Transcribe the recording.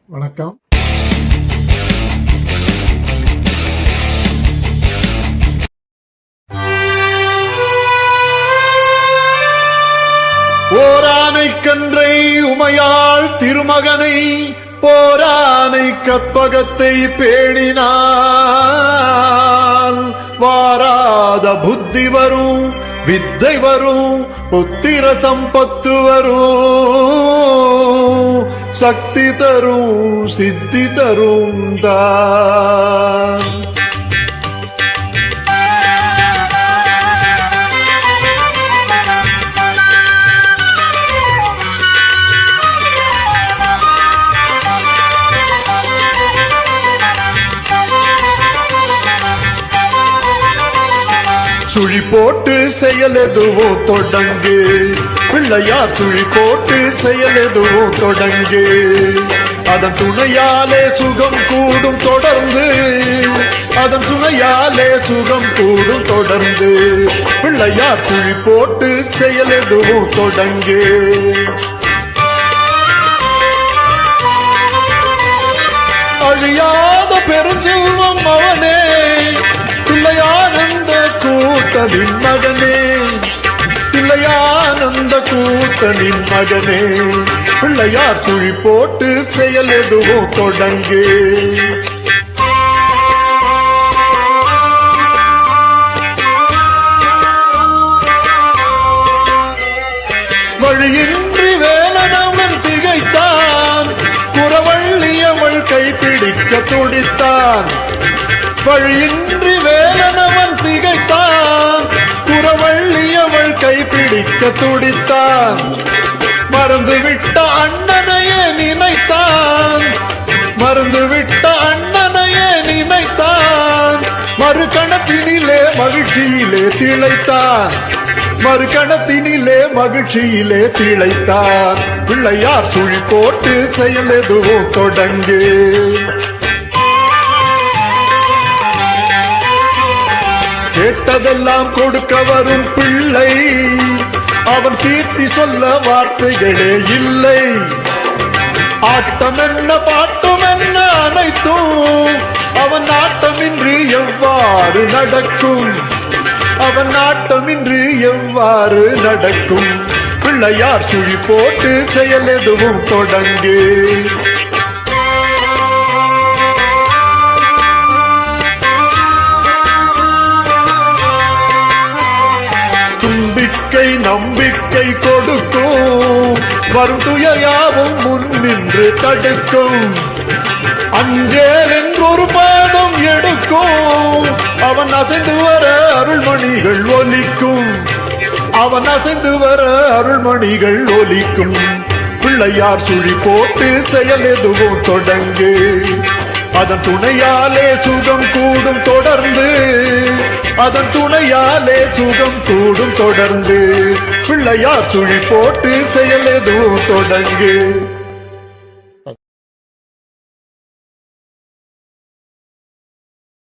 வணக்கம். ஓரானை கன்றை உமையாள் திருமகனை போரானை கற்பகத்தை பேணினால் வாராத புத்தி வரும், வித்தை வரும், புத்திர சம்பத்து வரும், சக்தி தரும், சித்தி தரும் தான். சுழி போட்டு செயல் எதுவோ தொடங்கு, பிள்ளையார் சுழி போட்டு செயல் எதுவோ தொடங்கு. அதன் துணையாலே சுகம் கூடும் தொடர்ந்து, அதன் துணையாலே சுகம் கூடும் தொடர்ந்து. பிள்ளையார் சுழி போட்டு செயல் எதுவோ தொடங்கு. அழியாத பெருஞ்செல்வம் அவனே, பிள்ளையானந்த கூத்தனின் மகனே, பிள்ளையானந்த கூத்தனின் மகனே. பிள்ளையார் சுழி போட்டு செயல் எதுவோ தொடங்கு. வழியின்றி வேலனவன் திகைத்தான், குறவள்ளியவள் கைப்பிடிக்க துடித்தான். வழியின்றி வேலனவன் திகைத்தான், குறவள்ளியவள் கைப்பிடிக்க துடித்தான். மறந்துவிட்ட அண்ணனையே நினைத்தான், மறந்துவிட்ட அண்ணனையே நினைத்தான். மறுகணத்தினிலே மகிழ்ச்சியிலே திளைத்தான், மறுகணத்தினிலே மகிழ்ச்சியிலே திளைத்தான். பிள்ளையார் சுழி போட்டு செயல் எதுவோ தொடங்கு. கேட்டதெல்லாம் கொடுக்க வரும் பிள்ளை, அவன் கீர்த்தி சொல்ல வார்த்தைகளே இல்லை. ஆட்டம் என்ன பாட்டம் என்ன அனைத்தும் அவன் நாட்டமின்றி எவ்வாறு நடக்கும், அவன் நாட்டமின்றி எவ்வாறு நடக்கும். பிள்ளையார் சுழி போட்டு செயல் எதுவும் தொடங்கு. நம்பிக்கை கொடுக்கும், வரும் துயர் யாவும் முன் நின்று தடுக்கும். அஞ்சேல் என்றொரு பாதம் எடுக்கும், அவன் அசைந்து வர அருள்மணிகள் ஒலிக்கும், அவன் அசைந்து வர அருள்மணிகள் ஒலிக்கும். பிள்ளையார் சுழி போட்டு செயல் எதுவும் தொடங்கு. அதன் துணையாலே சுகம் கூடும் தொடர்ந்து, அதன் துணையாலே சுகம் கூடும் தொடர்ந்து. பிள்ளையார் சுழி போட்டு செயல் எதுவும் தொடங்கு.